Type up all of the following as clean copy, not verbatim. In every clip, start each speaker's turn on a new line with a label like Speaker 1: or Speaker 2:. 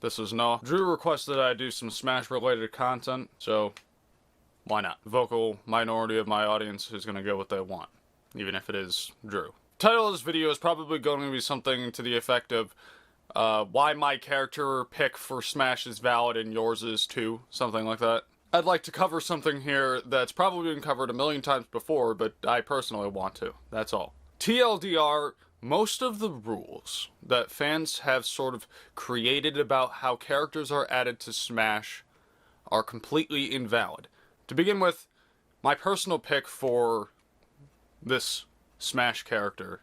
Speaker 1: This is Noah. Drew requested I do some Smash related content, so why not? The vocal minority of my audience is gonna go what they want, even if it is Drew. The title of this video is probably going to be something to the effect of why my character pick for Smash is valid and yours is too, something like that. I'd like to cover something here that's probably been covered a million times before, but I personally want to. That's all. TLDR, most of the rules that fans have sort of created about how characters are added to Smash are completely invalid. To begin with, my personal pick for this Smash character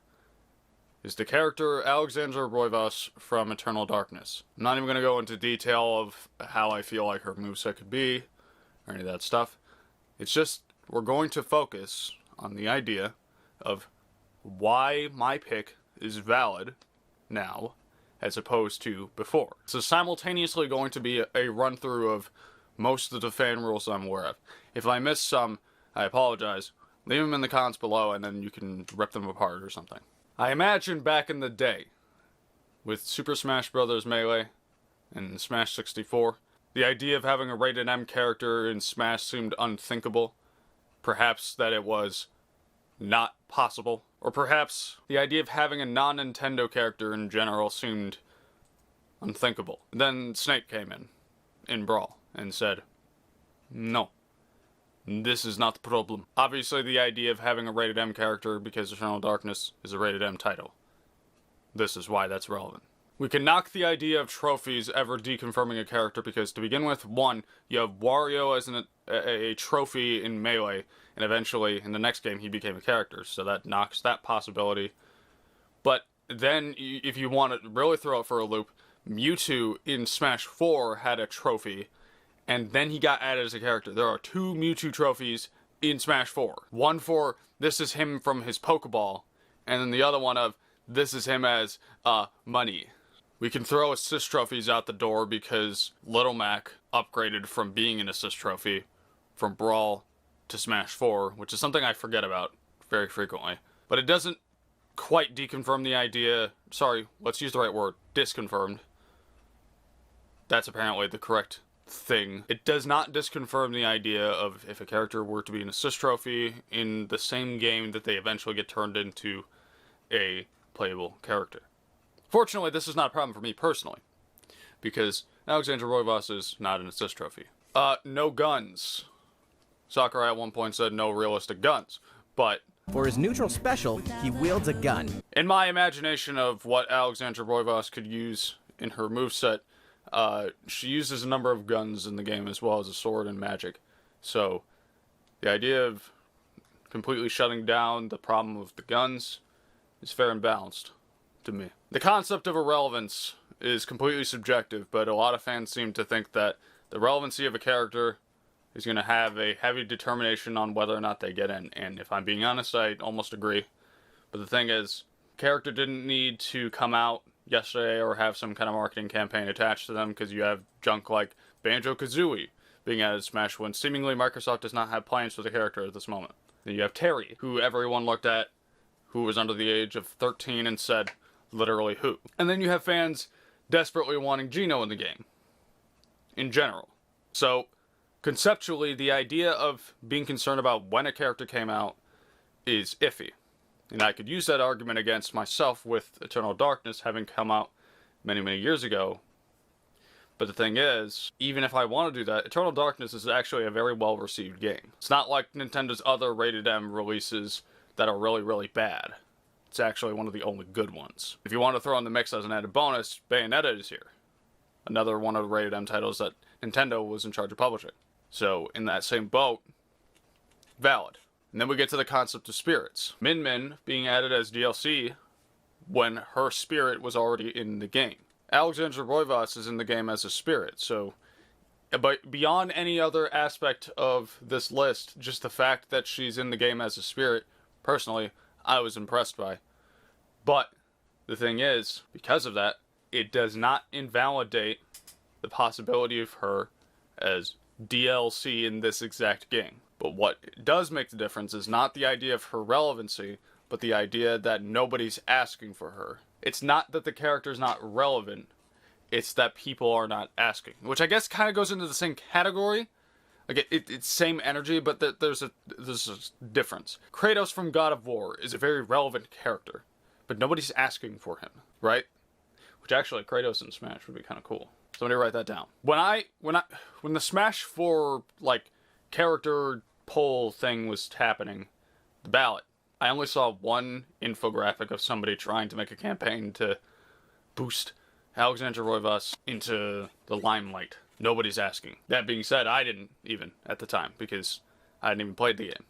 Speaker 1: is the character Alexandra Roivas from Eternal Darkness. I'm not even going to go into detail of how I feel like her moveset could be, or any of that stuff. It's just, we're going to focus on the idea of why my pick is valid now, as opposed to before. So simultaneously going to be a run-through of most of the fan rules I'm aware of. If I miss some, I apologize. Leave them in the comments below and then you can rip them apart or something. I imagine back in the day, with Super Smash Bros. Melee and Smash 64, the idea of having a rated M character in Smash seemed unthinkable. Perhaps that it was not possible. Or perhaps the idea of having a non-Nintendo character in general seemed unthinkable. Then Snake came in Brawl, and said, no, this is not the problem. Obviously the idea of having a rated M character because Eternal Darkness is a rated M title. This is why that's relevant. We can knock the idea of trophies ever deconfirming a character because to begin with, one, you have Wario as a trophy in Melee, and eventually in the next game he became a character, so that knocks that possibility. But then, if you want to really throw it for a loop, Mewtwo in Smash 4 had a trophy, and then he got added as a character. There are 2 Mewtwo trophies in Smash 4. One for, this is him from his Pokeball, and then the other one of, this is him as, money. We can throw assist trophies out the door because Little Mac upgraded from being an assist trophy from Brawl to Smash 4, which is something I forget about very frequently. But it doesn't quite deconfirm the idea, sorry, let's use the right word, disconfirmed. That's apparently the correct thing. It does not disconfirm the idea of if a character were to be an assist trophy in the same game that they eventually get turned into a playable character. Fortunately, this is not a problem for me personally, because Alexandra Roivas is not an assist trophy. No guns. Sakurai at one point said no realistic guns, but
Speaker 2: for his neutral special, he wields a gun.
Speaker 1: In my imagination of what Alexandra Roivas could use in her moveset, she uses a number of guns in the game as well as a sword and magic. So, the idea of completely shutting down the problem of the guns is fair and balanced to me. The concept of irrelevance is completely subjective, but a lot of fans seem to think that the relevancy of a character is going to have a heavy determination on whether or not they get in. And if I'm being honest, I almost agree. But the thing is, character didn't need to come out yesterday or have some kind of marketing campaign attached to them because you have junk like Banjo-Kazooie being added to Smash when seemingly Microsoft does not have plans for the character at this moment. Then you have Terry, who everyone looked at, who was under the age of 13 and said, literally who. And then you have fans desperately wanting Geno in the game. In general. So, conceptually, the idea of being concerned about when a character came out is iffy. And I could use that argument against myself with Eternal Darkness having come out many, many years ago. But the thing is, even if I want to do that, Eternal Darkness is actually a very well-received game. It's not like Nintendo's other rated M releases that are really, really bad. It's actually one of the only good ones. If you want to throw in the mix as an added bonus, Bayonetta is here. Another one of the rated M titles that Nintendo was in charge of publishing. So, in that same boat, valid. And then we get to the concept of spirits. Min Min being added as DLC when her spirit was already in the game. Alexandra Roivas is in the game as a spirit, so but beyond any other aspect of this list, just the fact that she's in the game as a spirit, personally, I was impressed by. But the thing is, because of that, it does not invalidate the possibility of her as DLC in this exact game. But what does make the difference is not the idea of her relevancy, but the idea that nobody's asking for her. It's not that the character's not relevant, It's that people are not asking, which I guess kind of goes into the same category. Like it's same energy, but there's a difference. Kratos from God of War is a very relevant character, but nobody's asking for him, right? Which actually, Kratos in Smash would be kind of cool. Somebody write that down. When the Smash 4 like character poll thing was happening, the ballot, I only saw one infographic of somebody trying to make a campaign to boost Alexander Roivas into the limelight. Nobody's asking. That being said, I didn't even at the time because I hadn't even played the game,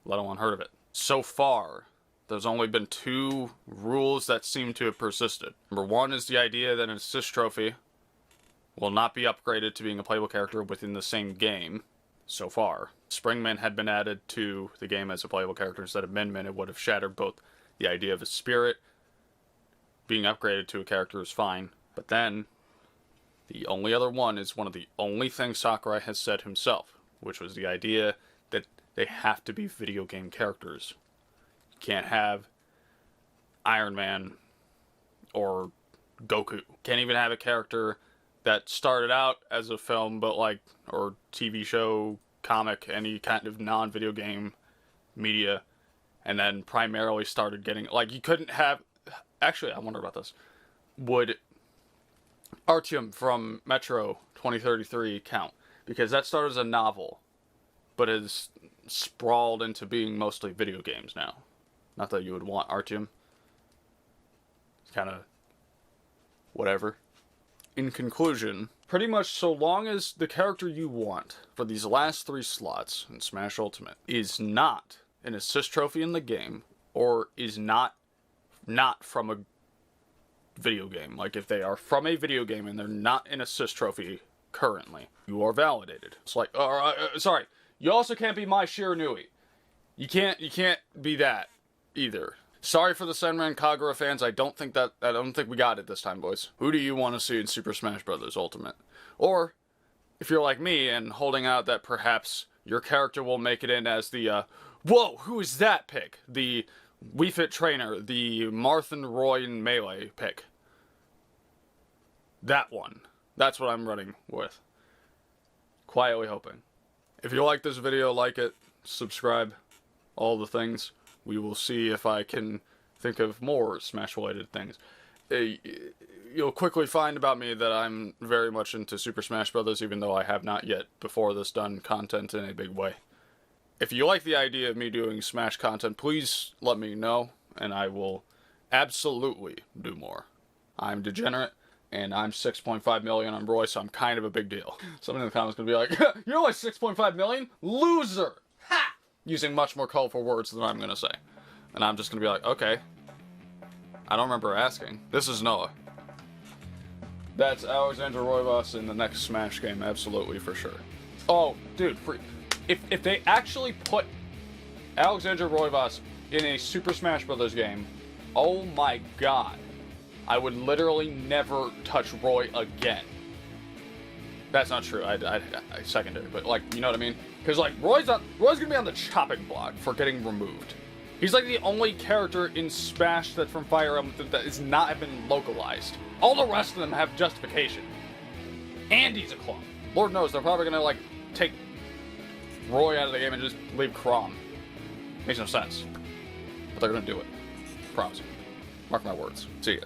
Speaker 1: let alone heard of it. So far, there's only been 2 rules that seem to have persisted. Number 1 is the idea that an assist trophy will not be upgraded to being a playable character within the same game. So far, Springman had been added to the game as a playable character instead of Min Min. It would have shattered both the idea of a spirit being upgraded to a character is fine, but then the only other one is one of the only things Sakurai has said himself, which was the idea that they have to be video game characters. You can't have Iron Man or Goku. Can't even have a character that started out as a film, but like, or TV show, comic, any kind of non-video game media, and then primarily started getting, like, you couldn't have, actually, I wonder about this. Would Artyom from Metro 2033 count? Because that started as a novel, but is sprawled into being mostly video games now. Not that you would want Artyom. It's kind of whatever. In conclusion, pretty much so long as the character you want for these last 3 slots in Smash Ultimate is not an assist trophy in the game, or is not from a video game. Like, if they are from a video game and they're not an assist trophy currently, you are validated. It's like, sorry, you also can't be my Shiranui. You can't be that either. Sorry for the Senran Kagura fans. I don't think we got it this time, boys. Who do you want to see in Super Smash Bros. Ultimate? Or if you're like me and holding out that perhaps your character will make it in as the whoa, who is that pick? The Wii Fit trainer, the Marthin Roy in Melee pick. That one. That's what I'm running with. Quietly hoping. If you like this video, like it, subscribe, all the things. We will see if I can think of more Smash-related things. You'll quickly find about me that I'm very much into Super Smash Bros., even though I have not yet, before this, done content in a big way. If you like the idea of me doing Smash content, please let me know, and I will absolutely do more. I'm degenerate, and I'm 6.5 million on Roy, so I'm kind of a big deal. Someone in the comments is going to be like, you're only 6.5 million? Loser! Ha! Using much more colorful words than I'm going to say. And I'm just going to be like, okay. I don't remember asking. This is Noah. That's Alexander Roivas in the next Smash game, absolutely, for sure. Oh, dude, if they actually put Alexander Roivas in a Super Smash Bros. Game, oh my god. I would literally never touch Roy again. That's not true. I second it, but like, you know what I mean? Because like Roy's gonna be on the chopping block for getting removed. He's like the only character in Smash that's from Fire Emblem that has not been localized. All the rest of them have justification. Andy's a clone. Lord knows they're probably gonna like take Roy out of the game and just leave Chrom. Makes no sense. But they're gonna do it. Promise. Mark my words. See ya.